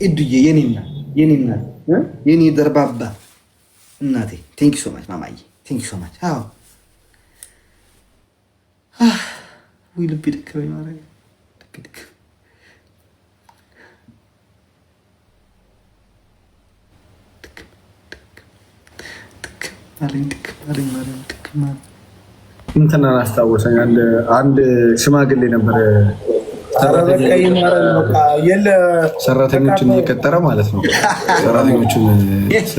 እዱዬ የኔ ደርባባ እናቴ ቴንክ ሶ ማች ማማዬ ቴንክ ሶ ማች። አዎ ወይ ልብ ይደከመኝ ማለት ልብ ይደከመኝ። እንትን አስታወሰኝ። አንድ ሽማግሌ ነበር ሰራተኞችን እየቀጠረ ማለት ነው። ሰራተኞችን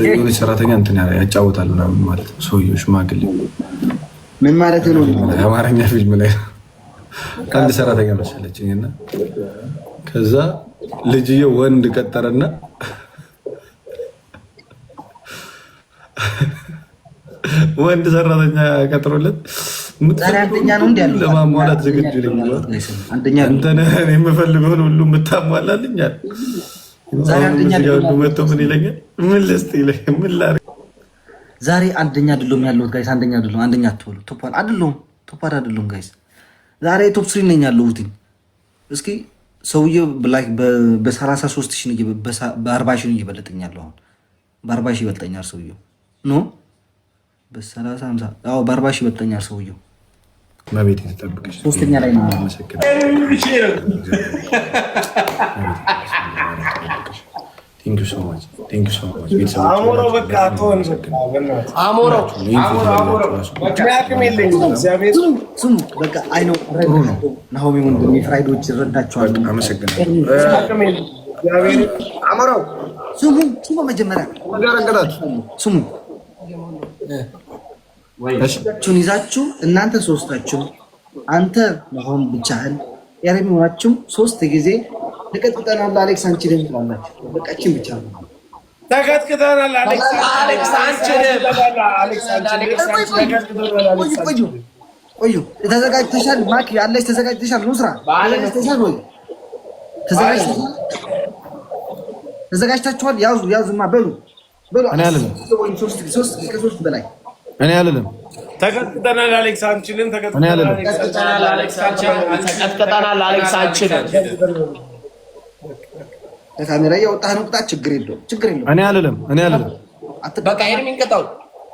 የሆነች ሰራተኛ እንትን ያጫወታል ምናምን ማለት ነው። ሰውዬው ሽማግሌ ምን ማለት ነው? የአማርኛ ፊልም ላይ አንድ ሰራተኛ መሰለችኝ እና ከዛ ልጅየው ወንድ ቀጠረና ወንድ ሰራተኛ ቀጥሮለት ለማሟላት ዝግጁ ነኝ። አንተ የምፈልገውን ሁሉ የምታሟላልኛል። መጥቶ ምን ይለኛል? ምን ልስጥ ይለኛል? ምን ላድርግ? ዛሬ አንደኛ አይደለም ያለሁት ጋይስ። አንደኛ አይደለም፣ አንደኛ አትበሉ። ቶፕ አይደለም፣ ቶፕ አይደለም ጋይስ። ዛሬ ቶፕ 3 ነኝ ያለሁት። እስኪ ሰውዬው ላይክ በ33 ሺህ ነው በ40 ሺህ ነው እየበለጠኝ ያለው። አሁን በ40 ሺህ ይበልጠኛል ሰውዬው ኖ በ30 50 አዎ በ40 ሺህ ይበልጠኛል ሰውዬው። ማቤት ተጠብቀሽ ሶስተኛ ላይ ነው። ቴንክ ዩ ሶ ማች ቴንክ ዩ ሶ ማች። አሞራው በቃ አቶን አሞራው ስሙ በቃ አይ ነው ናሆሚ ወንድሜ ፍራይዶች ይረዳቸዋል። አመሰግናለሁ። አሞራው ስሙ መጀመሪያ ስሙ ቹን ይዛችሁ እናንተ ሶስታችሁ አንተ ናሆም ብቻህን ያረሚ ሆናችሁ 3 ጊዜ ተቀጥቅጠናል አሌክስ አንችልም ትላላችሁ። በቃችን ብቻ ነው ተቀጥቅጠናል አሌክስ አንችልም። ቆዩ ተዘጋጅተሻል? ማክ ያለሽ ተዘጋጅተሻል? ኑስራ ተዘጋጅተሻል ወይ? ተዘጋጅታችኋል? ያዙማ በሉ እኔ አልልም። 3 በላይ እኔ አልልም። ተቀጥቅጠናል አሌክስ አንችልም። ተቀጥቅጠናል አሌክስ አንችልም። ለካሜራ ያወጣህ ነው ቅጣት። ችግር የለውም። እኔ አልልም። በቃ ኤርሚን ቅጣው።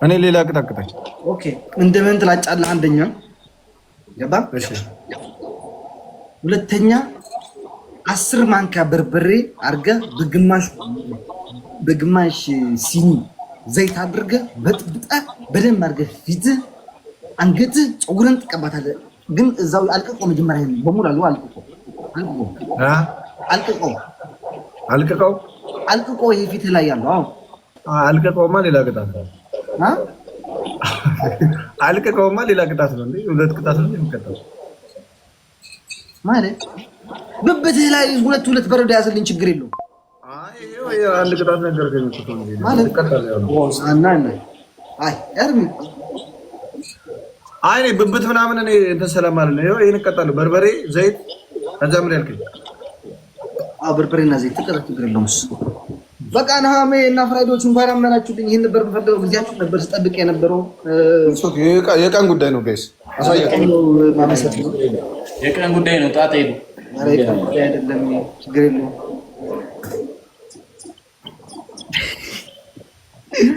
እኔ ሌላ ቅጣቅጣች። ኦኬ እንደምን ትላጫለህ? አንደኛ ገባ። ሁለተኛ 10 ማንኪያ በርበሬ አድርገህ በግማሽ ሲኒ ዘይት አድርገህ በጥብጠህ በደንብ አድርገህ ፊትህ፣ አንገትህ፣ ፀጉርን ትቀባታለህ። ግን እዛው አልቅቆ መጀመሪያ በሙሉ አልቅቆ ይሄ ፊትህ ላይ ያለው አልቅቆማ ሌላ ቅጣት ነው። አልቅቆማ ሌላ ቅጣት ነው። ሁለት ቅጣት ነው የሚቀጣው ማለት ብብትህ ላይ ሁለት በረዶ ያዘልኝ ችግር የለውም። አንድ ቅጣት ነገር ብብት ምናምን እኔ እንትን ስለማለት ነው። ይሄን እቀጣለሁ። በርበሬ፣ ዘይት ከዛ ምን ያልከኝ? በርበሬና ዘይት ትቀጣ ችግር የለውም። በቃ ናሆሜ እና ፍራይዶች እንኳን አመናችሁልኝ። ይሄን ነበር የምፈልገው። ጊዜያችሁ ነበር ስጠብቅ የነበረው። የቀን ጉዳይ ነው ጋይስ፣ አሳያችሁ። የቀን ጉዳይ ነው። ጣጣ ሄዱ አይደለም ችግር የለውም።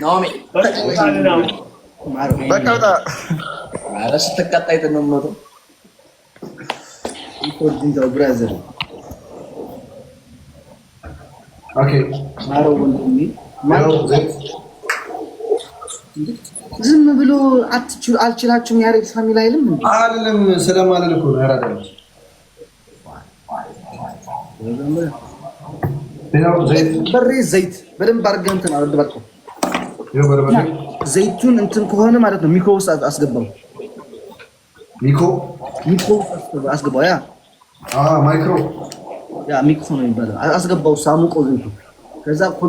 ናሆሜ በቃ ወጣ ማለት ስትቀጣይ ነው የምሞተው። ይቆርጂንታው ብራዘር ኦኬ ማሮ ወንድሜ ዝም ብሎ አልችላችሁም ያሬድ ፋሚሊ አይልም እንዴ? አይደለም ስለማለት እኮ ነው። ያራዳል በርበሬ ዘይት በደንብ አድርገህ እንትን አድርገው። ዘይቱን እንትን ከሆነ ማለት ነው ሚኮ ውስጥ አስገባው። ሚኮ አስገባው። ማይክሮ ሚኮ ነው የሚባለው። አስገባው ሳሙቆ ዘይቱ ከዛ